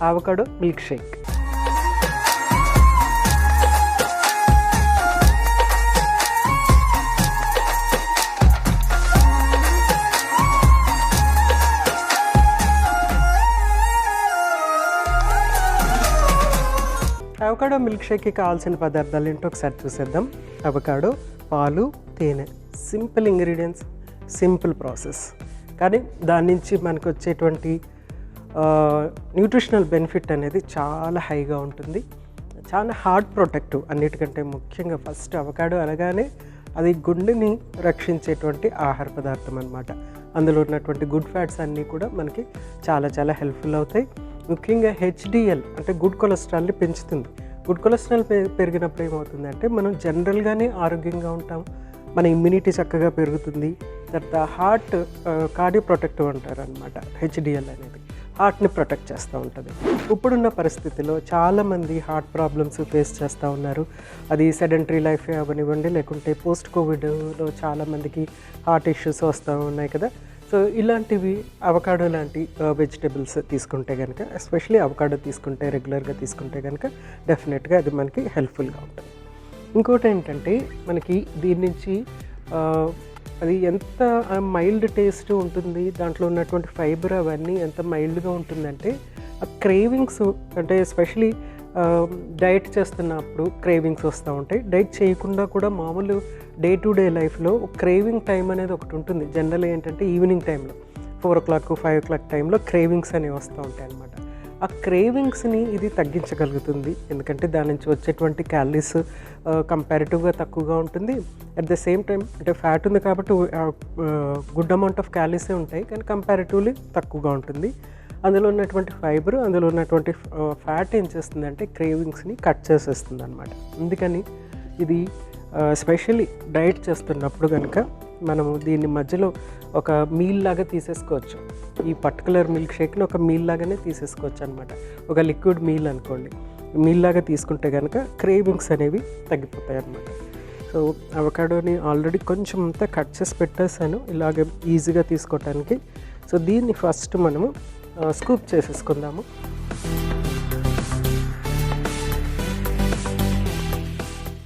Avocado milk shake. Avocado milk షేక్కి కావాల్సిన పదార్థాలు ఏంటో ఒకసారి చూసేద్దాం. అవకాడో, పాలు, తేనె, సింపుల్ ఇంగ్రీడియంట్స్, సింపుల్ ప్రాసెస్. కానీ దాని నుంచి మనకు వచ్చేటువంటి న్యూట్రిషనల్ బెనిఫిట్ అనేది చాలా హైగా ఉంటుంది. చాలా హార్ట్ ప్రొటెక్టివ్. అన్నిటికంటే ముఖ్యంగా ఫస్ట్ అవకాడో అనగానే అది గుండెని రక్షించేటువంటి ఆహార పదార్థం అన్నమాట. అందులో ఉన్నటువంటి గుడ్ ఫ్యాట్స్ అన్నీ కూడా మనకి చాలా చాలా హెల్ప్ఫుల్ అవుతాయి. ముఖ్యంగా హెచ్డిఎల్ అంటే గుడ్ కొలెస్ట్రాల్ని పెంచుతుంది. గుడ్ కొలెస్ట్రాల్ పెరిగినప్పుడు ఏమవుతుందంటే మనం జనరల్గానే ఆరోగ్యంగా ఉంటాం, మన ఇమ్యూనిటీ చక్కగా పెరుగుతుంది. తర్వాత హార్ట్ కార్డియో ప్రొటెక్టివ్ అంటారు అనమాట. హెచ్డిఎల్ అనేది హార్ట్ని ప్రొటెక్ట్ చేస్తూ ఉంటుంది. ఇప్పుడున్న పరిస్థితిలో చాలామంది హార్ట్ ప్రాబ్లమ్స్ ఫేస్ చేస్తూ ఉన్నారు. అది సెడెంటరీ లైఫ్ అవనివ్వండి, లేకుంటే పోస్ట్ కోవిడ్లో చాలామందికి హార్ట్ ఇష్యూస్ వస్తూ ఉన్నాయి కదా. సో ఇలాంటివి అవకాడో లాంటి వెజిటేబుల్స్ తీసుకుంటే కనుక, ఎస్పెషలీ అవకాడో తీసుకుంటే, రెగ్యులర్గా తీసుకుంటే కనుక డెఫినెట్గా అది మనకి హెల్ప్ఫుల్గా ఉంటుంది. ఇంకోటి ఏంటంటే మనకి దీని నుంచి అది ఎంత మైల్డ్ టేస్ట్ ఉంటుంది, దాంట్లో ఉన్నటువంటి ఫైబర్ అవన్నీ ఎంత మైల్డ్గా ఉంటుందంటే ఆ క్రేవింగ్స్ అంటే ఎస్పెషలీ డైట్ చేస్తున్నప్పుడు క్రేవింగ్స్ వస్తూ ఉంటాయి. డైట్ చేయకుండా కూడా మామూలు డే టు డే లైఫ్లో క్రేవింగ్ టైం అనేది ఒకటి ఉంటుంది. జనరల్ ఏంటంటే ఈవినింగ్ టైంలో 4 o'clock 5 o'clock టైంలో క్రేవింగ్స్ అనేవి వస్తూ ఉంటాయి అన్నమాట. ఆ క్రేవింగ్స్ని ఇది తగ్గించగలుగుతుంది. ఎందుకంటే దాని నుంచి వచ్చేటువంటి క్యాలరీస్ కంపారిటివ్గా తక్కువగా ఉంటుంది. అట్ ద సేమ్ టైం అంటే ఫ్యాట్ ఉంది కాబట్టి గుడ్ అమౌంట్ ఆఫ్ క్యాలరీసే ఉంటాయి, కానీ కంపారిటివ్లీ తక్కువగా ఉంటుంది. అందులో ఉన్నటువంటి ఫైబర్, అందులో ఉన్నటువంటి ఫ్యాట్ ఏం చేస్తుందంటే క్రేవింగ్స్ని కట్ చేసేస్తుంది అనమాట. అందుకని ఇది స్పెషల్లీ డైట్ చేస్తున్నప్పుడు కనుక మనము దీన్ని మధ్యలో ఒక మీల్ లాగా తీసేసుకోవచ్చు. ఈ పర్టికులర్ మిల్క్ షేక్ని ఒక మీల్ లాగానే తీసేసుకోవచ్చు అనమాట. ఒక లిక్విడ్ మీల్ అనుకోండి, మీల్ లాగా తీసుకుంటే కనుక క్రేవింగ్స్ అనేవి తగ్గిపోతాయి అన్నమాట. సో అవకాడోని ఆల్రెడీ కొంచెం అంతా కట్ చేసి పెట్టేసాను ఇలాగ ఈజీగా తీసుకోవటానికి. సో దీన్ని ఫస్ట్ మనము స్కూప్ చేసేసుకుందాము.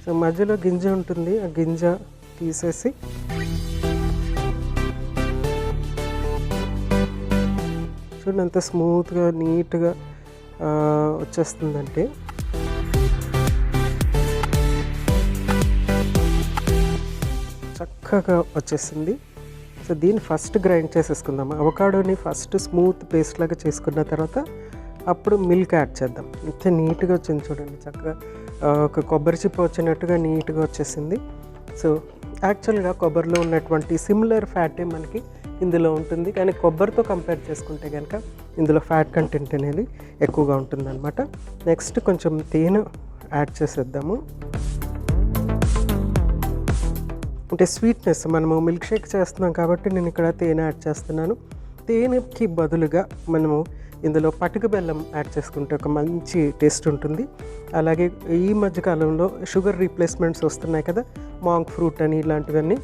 సో మధ్యలో గింజ ఉంటుంది, ఆ గింజ తీసేసి చూడండి ఎంత స్మూత్గా నీట్గా వచ్చేస్తుందంటే. చక్కగా వచ్చేసింది. సో దీన్ని ఫస్ట్ గ్రైండ్ చేసేసుకుందాం. అవకాడోని ఫస్ట్ స్మూత్ పేస్ట్ లాగా చేసుకున్న తర్వాత అప్పుడు మిల్క్ యాడ్ చేద్దాం. ఇంత నీట్గా వచ్చింది చూడండి, చక్కగా ఒక కొబ్బరి చిప్ప వచ్చినట్టుగా నీట్గా వచ్చేసింది. సో యాక్చువల్గా కొబ్బరిలో ఉన్నటువంటి సిమిలర్ ఫ్యాటే మనకి ఇందులో ఉంటుంది, కానీ కొబ్బరితో కంపేర్ చేసుకుంటే కనుక ఇందులో ఫ్యాట్ కంటెంట్ అనేది ఎక్కువగా ఉంటుందన్నమాట. నెక్స్ట్ కొంచెం తేనె యాడ్ చేసేద్దాము. అంటే స్వీట్నెస్, మనము మిల్క్ షేక్ చేస్తున్నాం కాబట్టి నేను ఇక్కడ తేనె యాడ్ చేస్తున్నాను. తేనెకి బదులుగా మనము ఇందులో పటిక బెల్లం యాడ్ చేసుకుంటే ఒక మంచి టేస్ట్ ఉంటుంది. అలాగే ఈ మధ్యకాలంలో షుగర్ రీప్లేస్మెంట్స్ వస్తున్నాయి కదా, మాంక్ ఫ్రూట్ అని ఇలాంటివన్నీ.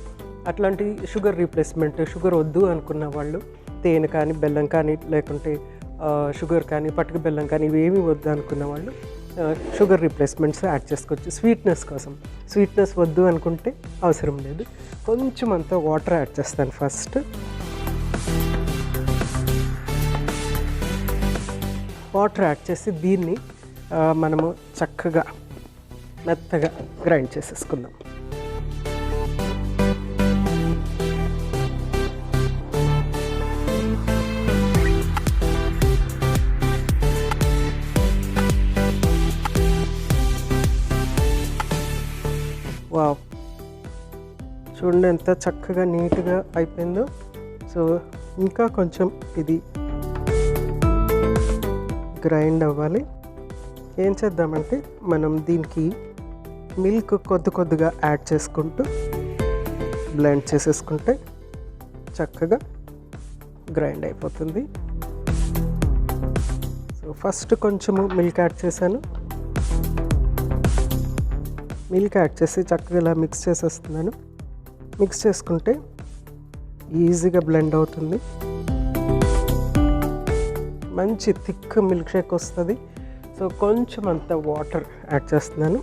అట్లాంటి షుగర్ రీప్లేస్మెంట్, షుగర్ వద్దు అనుకున్న వాళ్ళు తేనె కానీ, బెల్లం కానీ, లేకుంటే షుగర్ కానీ, పటిక బెల్లం కానీ ఇవేమీ వద్దు అనుకున్న వాళ్ళు షుగర్ రీప్లేస్మెంట్స్ యాడ్ చేసుకోవచ్చు స్వీట్నెస్ కోసం. స్వీట్నెస్ వద్దు అనుకుంటే అవసరం లేదు. కొంచెం అంతా వాటర్ యాడ్ చేస్తాను ఫస్ట్. వాటర్ యాడ్ చేసి దీన్ని మనము చక్కగా మెత్తగా గ్రైండ్ చేసేసుకుందాం. వావ్, చూడండి ఎంత చక్కగా నీట్గా అయిపోయిందో. సో ఇంకా కొంచెం ఇది గ్రైండ్ అవ్వాలి. ఏం చేద్దామంటే మనం దీనికి మిల్క్ కొద్దిగా యాడ్ చేసుకుంటూ బ్లెండ్ చేసేసుకుంటే చక్కగా గ్రైండ్ అయిపోతుంది. సో ఫస్ట్ కొంచెము మిల్క్ యాడ్ చేశాను. మిల్క్ యాడ్ చేసి చక్కగా ఇలా మిక్స్ చేసేస్తున్నాను. మిక్స్ చేసుకుంటే ఈజీగా బ్లెండ్ అవుతుంది. మంచి థిక్ మిల్క్ షేక్ వస్తుంది. సో కొంచెం అంత వాటర్ యాడ్ చేస్తున్నాను.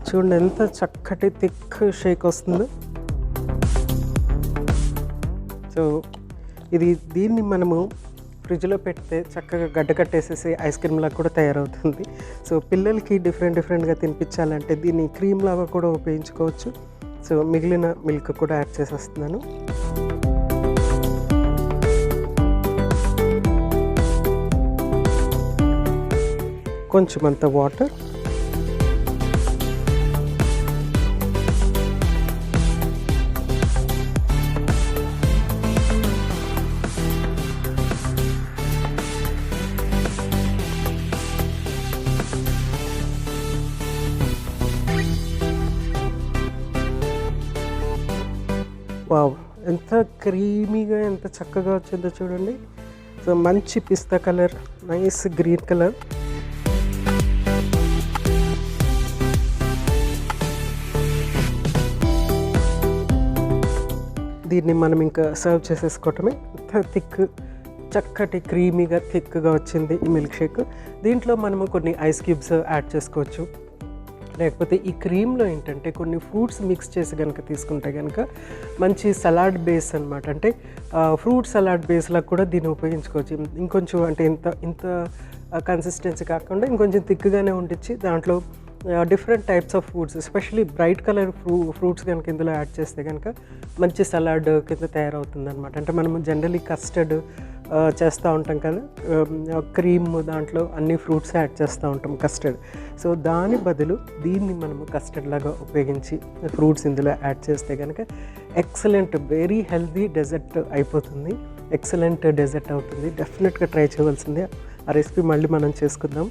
చూడండి ఎంత చక్కటి థిక్ షేక్ వస్తుందో. సో దీన్ని మనము ఫ్రిడ్జ్లో పెడితే చక్కగా గడ్డ కట్టేసేసి ఐస్ క్రీమ్ లాగా కూడా తయారవుతుంది. సో పిల్లలకి డిఫరెంట్గా తినిపించాలంటే దీన్ని క్రీమ్ లాగా కూడా ఉపయోగించుకోవచ్చు. సో మిగిలిన మిల్క్ కూడా యాడ్ చేసేస్తున్నాను. కొంచెం అంత వాటర్. వావ్, ఎంత క్రీమీగా ఎంత చక్కగా వచ్చిందో చూడండి. సో మంచి పిస్తా కలర్, నైస్ గ్రీన్ కలర్. దీన్ని మనం ఇంకా సర్వ్ చేసేసుకోవటమే. ఎంత థిక్, చక్కటి క్రీమీగా థిక్గా వచ్చింది ఈ మిల్క్ షేక్. దీంట్లో మనము కొన్ని ఐస్ క్యూబ్స్ యాడ్ చేసుకోవచ్చు. లేకపోతే ఈ క్రీమ్లో ఏంటంటే కొన్ని ఫ్రూట్స్ మిక్స్ చేసి కనుక తీసుకుంటే కనుక మంచి సలాడ్ బేస్ అనమాట. అంటే ఫ్రూట్ సలాడ్ బేస్లా కూడా దీన్ని ఉపయోగించుకోవచ్చు. ఇంకొంచెం అంటే ఇంత కన్సిస్టెన్సీ కాకుండా ఇంకొంచెం థిక్గానే ఉండిచ్చి దాంట్లో different types of fruits, especially bright colour fruits కనుక ఇందులో యాడ్ చేస్తే కనుక మంచి సలాడ్ కింద తయారవుతుంది అనమాట. అంటే మనము జనరలీ కస్టర్డ్ చేస్తూ ఉంటాం కదా, క్రీమ్ దాంట్లో అన్ని ఫ్రూట్స్ యాడ్ చేస్తూ ఉంటాం కస్టర్డ్. సో దాని బదులు దీన్ని మనము కస్టర్డ్ లాగా ఉపయోగించి ఫ్రూట్స్ ఇందులో యాడ్ చేస్తే కనుక ఎక్సలెంట్, వెరీ హెల్తీ డెజర్ట్ అయిపోతుంది. ఎక్సలెంట్ డెజర్ట్ అవుతుంది. డెఫినెట్గా ట్రై చేయవలసిందే. ఆ రెసిపీ మళ్ళీ మనం చేసుకుందాం.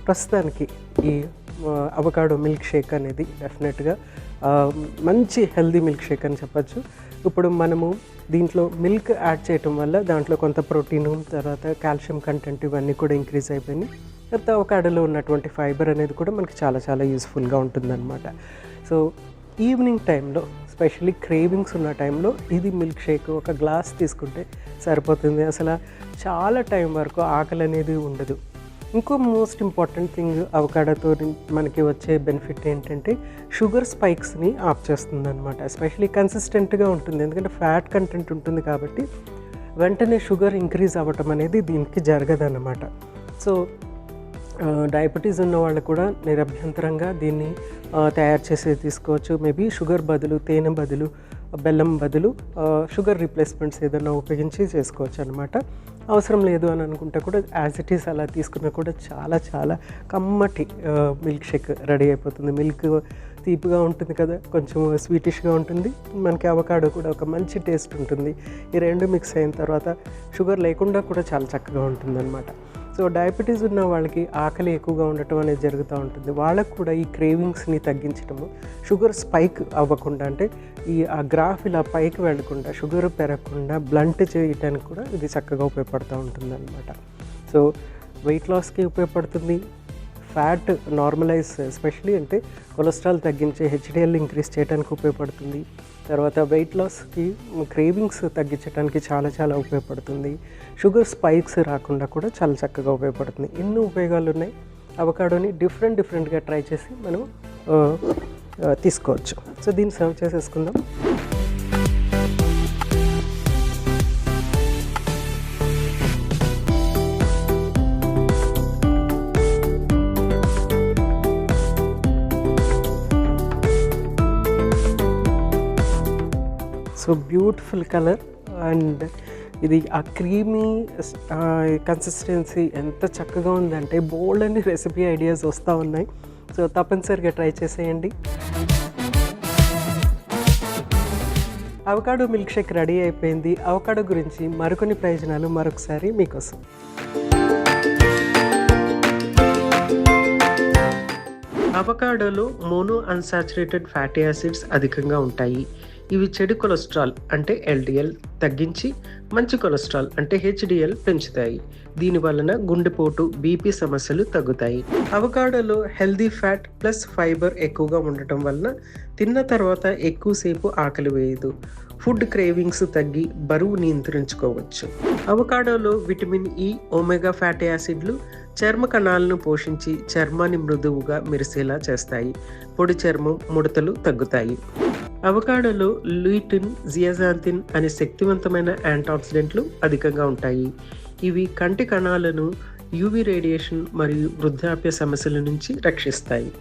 ప్రస్తుతానికి ఈ అవకాడో మిల్క్ షేక్ అనేది డెఫినెట్గా మంచి హెల్దీ మిల్క్ షేక్ అని చెప్పచ్చు. ఇప్పుడు మనము దీంట్లో మిల్క్ యాడ్ చేయటం వల్ల దాంట్లో కొంత ప్రోటీను, తర్వాత కాల్షియం కంటెంట్ ఇవన్నీ కూడా ఇంక్రీజ్ అయిపోయినాయి. తర్వాత అవకాడోలో ఉన్నటువంటి ఫైబర్ అనేది కూడా మనకి చాలా చాలా యూస్ఫుల్గా ఉంటుందన్నమాట. సో ఈవినింగ్ టైంలో, స్పెషల్లీ క్రేవింగ్స్ ఉన్న టైంలో ఇది మిల్క్ షేక్ ఒక గ్లాస్ తీసుకుంటే సరిపోతుంది. అసలు చాలా టైం వరకు ఆకలి అనేది ఉండదు. ఇంకో మోస్ట్ ఇంపార్టెంట్ థింగ్ అవకాడోతో మనకి వచ్చే బెనిఫిట్ ఏంటంటే షుగర్ స్పైక్స్ని ఆఫ్ చేస్తుంది అనమాట. ఎస్పెషలీ కన్సిస్టెంట్గా ఉంటుంది, ఎందుకంటే ఫ్యాట్ కంటెంట్ ఉంటుంది కాబట్టి వెంటనే షుగర్ ఇంక్రీజ్ అవ్వటం అనేది దీనికి జరగదన్నమాట. సో డయాబెటీస్ ఉన్న వాళ్ళు కూడా నిరభ్యంతరంగా దీన్ని తయారు చేసి తీసుకోవచ్చు. మేబీ షుగర్ బదులు, తేనె బదులు, బెల్లం బదులు షుగర్ రీప్లేస్మెంట్స్ ఏదైనా ఉపయోగించి చేసుకోవచ్చు అనమాట. అవసరం లేదు అని అనుకుంటే కూడా యాజ్ ఇట్ ఈస్ అలా తీసుకున్నా కూడా చాలా చాలా కమ్మటి మిల్క్ షేక్ రెడీ అయిపోతుంది. మిల్క్ తీపిగా ఉంటుంది కదా, కొంచెం స్వీటిష్గా ఉంటుంది. మనకి అవకాడో కూడా ఒక మంచి టేస్ట్ ఉంటుంది. ఈ రెండు మిక్స్ అయిన తర్వాత షుగర్ లేకుండా కూడా చాలా చక్కగా ఉంటుంది అనమాట. సో డయాబెటీస్ ఉన్న వాళ్ళకి ఆకలి ఎక్కువగా ఉండటం అనేది జరుగుతూ ఉంటుంది. వాళ్ళకు కూడా ఈ క్రేవింగ్స్ని తగ్గించడము, షుగర్ స్పైక్ అవ్వకుండా, అంటే ఆ గ్రాఫ్ ఇలా పైకి వెళ్లకుండా, షుగర్ పెరగకుండా బ్లంట్ చేయడానికి కూడా ఇది చక్కగా ఉపయోగపడుతూ ఉంటుంది అనమాట. సో వెయిట్ లాస్కి ఉపయోగపడుతుంది. ఫ్యాట్ నార్మలైజ్, ఎస్పెషలీ అంటే కొలెస్ట్రాల్ తగ్గించే, హెచ్డిఎల్ ఇంక్రీజ్ చేయడానికి ఉపయోగపడుతుంది. తర్వాత వెయిట్ లాస్కి, క్రేవింగ్స్ తగ్గించడానికి చాలా చాలా ఉపయోగపడుతుంది. షుగర్ స్పైక్స్ రాకుండా కూడా చాలా చక్కగా ఉపయోగపడుతుంది. ఎన్నో ఉపయోగాలు ఉన్నాయి. అవకాడోని డిఫరెంట్గా ట్రై చేసి మనం తీసుకోవచ్చు. సో దీన్ని సర్వ్ చేసేసుకుందాం. సో బ్యూటిఫుల్ కలర్ అండ్ ఇది ఆ క్రీమీ కన్సిస్టెన్సీ ఎంత చక్కగా ఉందంటే బోల్డ్ అన్ని రెసిపీ ఐడియాస్ వస్తూ ఉన్నాయి. సో తప్పనిసరిగా ట్రై చేసేయండి. అవకాడో మిల్క్ షేక్ రెడీ అయిపోయింది. అవకాడో గురించి మరికొన్ని ప్రయోజనాలు మరొకసారి మీకోసం. అవకాడోలో మోనో అన్సాచురేటెడ్ ఫ్యాటీ యాసిడ్స్ అధికంగా ఉంటాయి. ఇవి చెడు కొలెస్ట్రాల్ అంటే ఎల్డిఎల్ తగ్గించి మంచి కొలెస్ట్రాల్ అంటే హెచ్డిఎల్ పెంచుతాయి. దీని వలన గుండెపోటు, బీపీ సమస్యలు తగ్గుతాయి. అవకాడోలో హెల్దీ ఫ్యాట్ ప్లస్ ఫైబర్ ఎక్కువగా ఉండటం వలన తిన్న తర్వాత ఎక్కువసేపు ఆకలి వేయదు. ఫుడ్ క్రేవింగ్స్ తగ్గి బరువు నియంత్రించుకోవచ్చు. అవకాడోలో విటమిన్ ఇ, ఒమేగా ఫ్యాటీ యాసిడ్లు చర్మ కణాలను పోషించి చర్మాన్ని మృదువుగా మెరిసేలా చేస్తాయి. పొడి చర్మం, ముడతలు తగ్గుతాయి. అవకాడోలో లూటిన్, జియాజాంతిన్ అనే శక్తివంతమైన యాంటాక్సిడెంట్లు అధికంగా ఉంటాయి. ఇవి కంటి కణాలను యూవీ రేడియేషన్ మరియు వృద్ధాప్య సమస్యల నుంచి రక్షిస్తాయి.